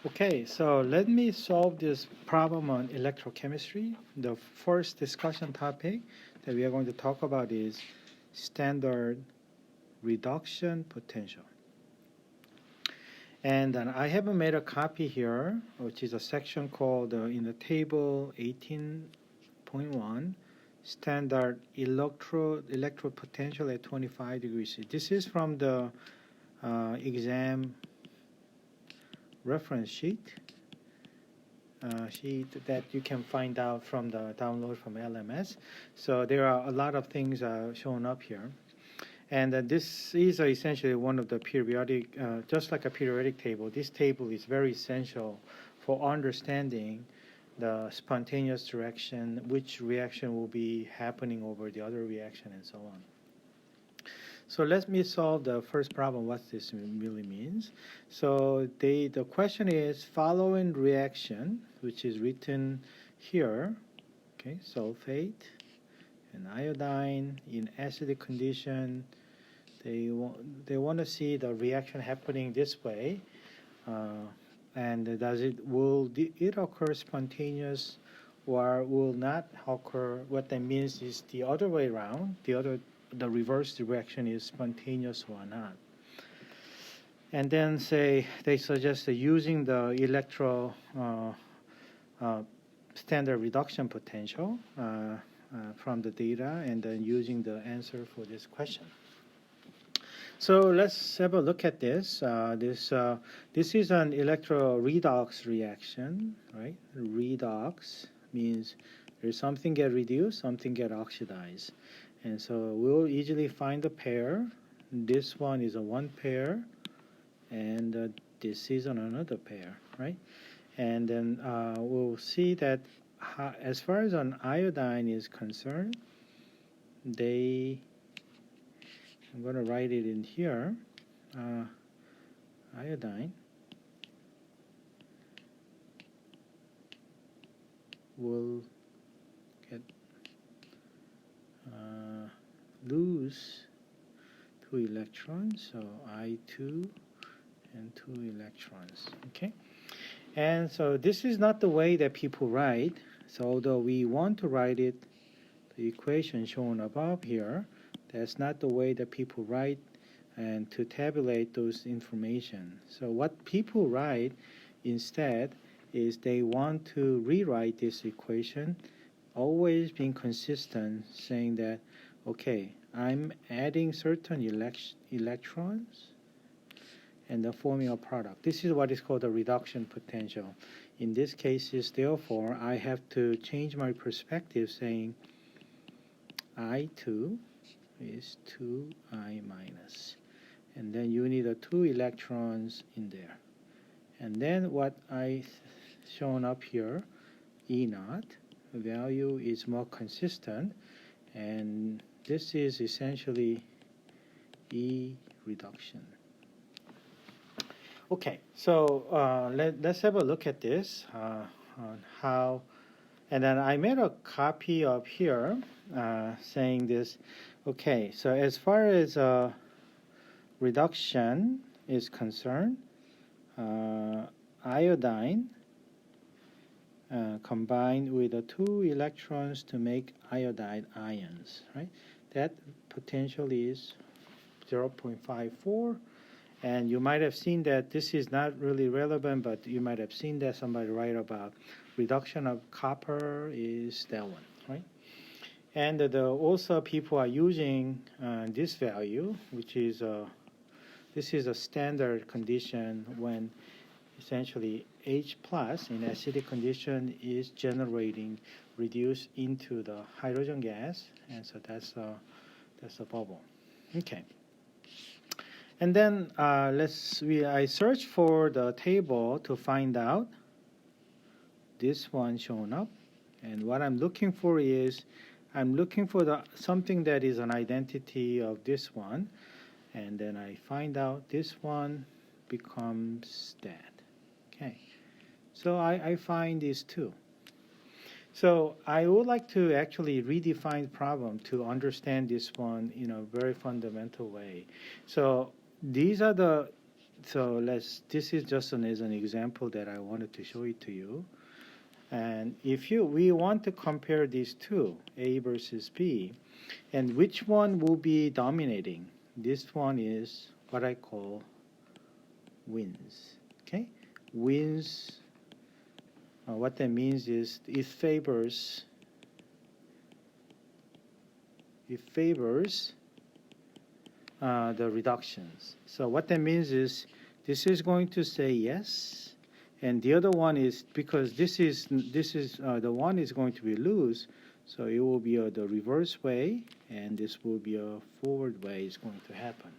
Okay, so let me solve this problem on electrochemistry. The first discussion topic that we are going to talk about is standard reduction potential. And then I have made a copy here, which is a section called in the table 18.1, standard electro potential at 25 degrees C. This is from the exam reference sheet that you can find out from the download from LMS. So there are a lot of things shown up here. And this is essentially one of the periodic, just like a periodic table. This table is very essential for understanding the spontaneous direction, which reaction will be happening over the other reaction, and so on. So let me solve the first problem, what this really means. So the question is, following reaction, which is written here, okay, sulfate and iodine in acidic condition. They want to see the reaction happening this way, and will it occur spontaneous or will not occur? What that means is the other way around, the reverse direction is spontaneous or not. And then they suggest using the Electro standard reduction potential from the data, and then using the answer for this question. So let's have a look at this. This is an electro redox reaction, right? Redox means there's something get reduced, something get oxidized. And so we'll easily find the pair. This one is a one pair, and this is another pair, right? And then we'll see that as far as an iodine is concerned, I'm going to write it in here, iodine will get lose 2 electrons, so I2 and 2 electrons, okay? And so this is not the way that people write. So although we want to write it, the equation shown above here, that's not the way that people write and to tabulate those information. So what people write instead is they want to rewrite this equation, always being consistent, saying that, okay, I'm adding certain electrons and then forming a product. This is what is called a reduction potential. In this case, therefore, I have to change my perspective, saying I2 is 2I minus. And then you need 2 electrons in there. And then what I shown up here, E naught, value is more consistent. And this is essentially E reduction. Okay, so let's have a look at this, on how, and then I made a copy up here saying this. Okay, so as far as reduction is concerned, iodine combined with the 2 electrons to make iodide ions, right? That potential is 0.54. And you might have seen that this is not really relevant, but you might have seen that somebody write about reduction of copper is that one, right? And also people are using this value, which is this is a standard condition when essentially H plus in acidic condition is reduced into the hydrogen gas, and so that's a bubble. Okay. And then I search for the table to find out this one shown up, and what I'm looking for is I'm looking for something that is an identity of this one, and then I find out this one becomes that. Okay, so I find these two. So I would like to actually redefine the problem to understand this one in a very fundamental way. So these are the so this is just as an example that I wanted to show it to you. And if we want to compare these two, A versus B, and which one will be dominating? This one is what I call wins. Okay, wins. What that means is it favors the reductions. So what that means is this is going to say yes, and the other one is, because this is the one is going to be lose, so it will be the reverse way, and this will be a forward way is going to happen.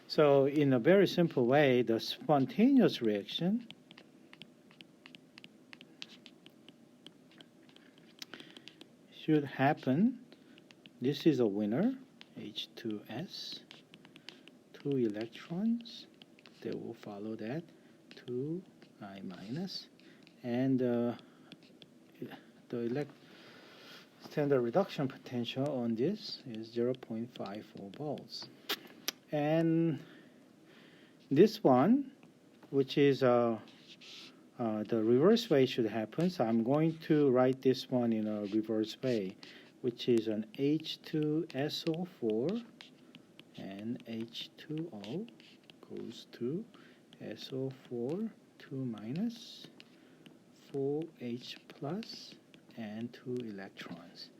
So in a very simple way, the spontaneous reaction should happen. This is a winner, H2S, 2 electrons, they will follow that, 2 I minus, and the standard reduction potential on this is 0.54 volts. And this one, which is the reverse way should happen, so I'm going to write this one in a reverse way, which is an H2SO4 and H2O goes to SO4, 2 minus, 4H plus, and 2 electrons.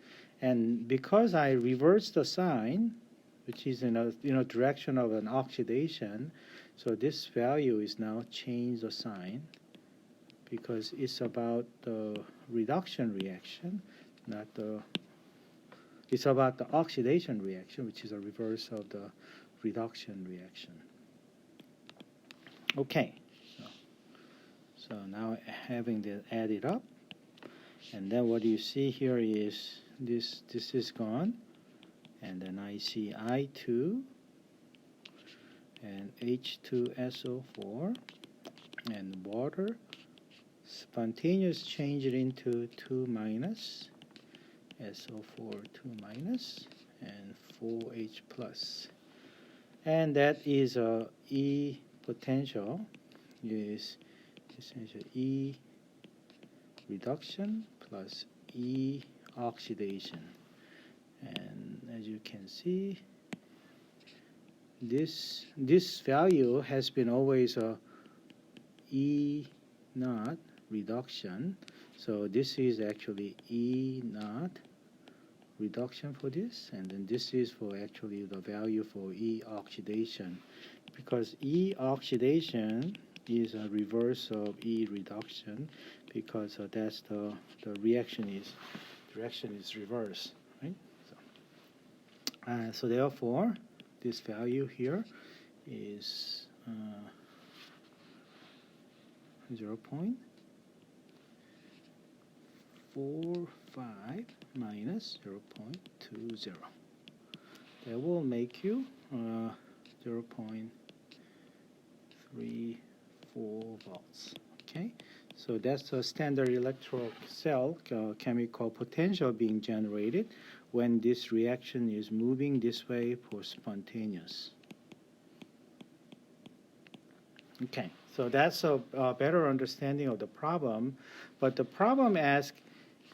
And because I reverse the sign, which is in a direction of an oxidation, so this value is now change the sign, because it's about the reduction reaction, not the, it's about the oxidation reaction, which is a reverse of the reduction reaction. Okay, so now having that added up, and then what you see here is this is gone, and then I see I2 and H2SO4 and water, spontaneous change it into 2 minus, SO4 2 minus, and 4H plus. And that is a E potential is essentially E reduction plus E oxidation. And as you can see, this value has been always a E naught reduction. So this is actually E naught reduction for this, and then this is for actually the value for E oxidation, because E oxidation is a reverse of E reduction, because that's the direction is reverse, right? So therefore, this value here is 0.45 minus 0.20. That will make you 0.34 volts. Okay, so that's a standard electro cell chemical potential being generated when this reaction is moving this way for spontaneous. Okay, so that's a better understanding of the problem. But the problem asks,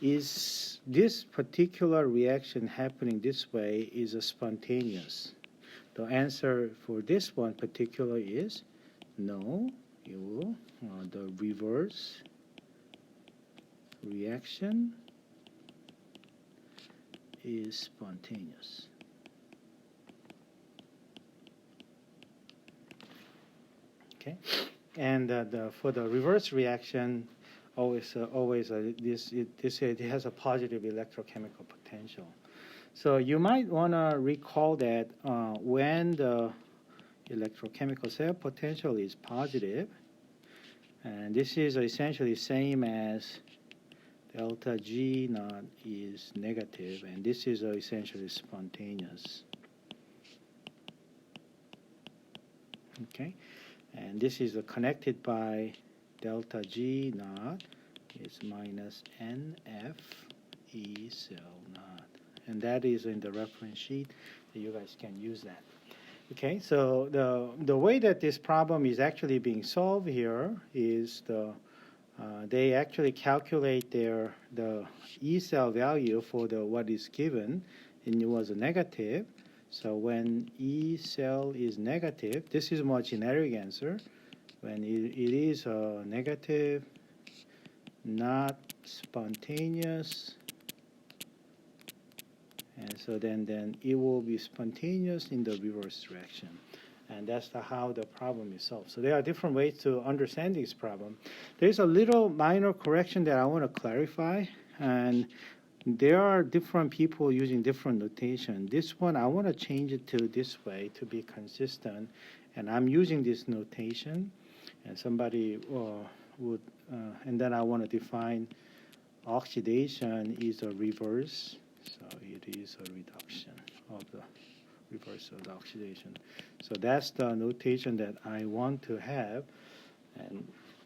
is this particular reaction happening this way is a spontaneous? The answer for this one particular is no. You will the reverse reaction is spontaneous. Okay, and for the reverse reaction, it has a positive electrochemical potential. So you might want to recall that when the electrochemical cell potential is positive, and this is essentially same as delta G naught is negative, and this is essentially spontaneous. Okay, and this is connected by delta G naught is minus NF E cell naught, and that is in the reference sheet. So you guys can use that. Okay, so the way that this problem is actually being solved here is they actually calculate the E cell value for what is given, and it was a negative. So when E cell is negative, this is more generic answer. When it is a negative, not spontaneous, and so then it will be spontaneous in the reverse direction. And that's how the problem is solved. So there are different ways to understand this problem. There's a little minor correction that I want to clarify, and there are different people using different notation. This one, I want to change it to this way to be consistent, and I'm using this notation, and somebody would, and then I want to define oxidation is a reverse, so it is a reduction of the reverse of the oxidation. So that's the notation that I want to have,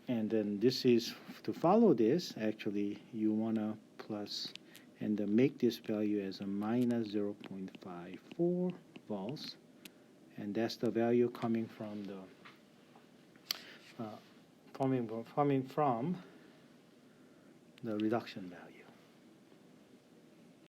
and then this is to follow this. Actually, you want to plus and then make this value as a minus 0.54 volts, and that's the value coming from the coming from the reduction value.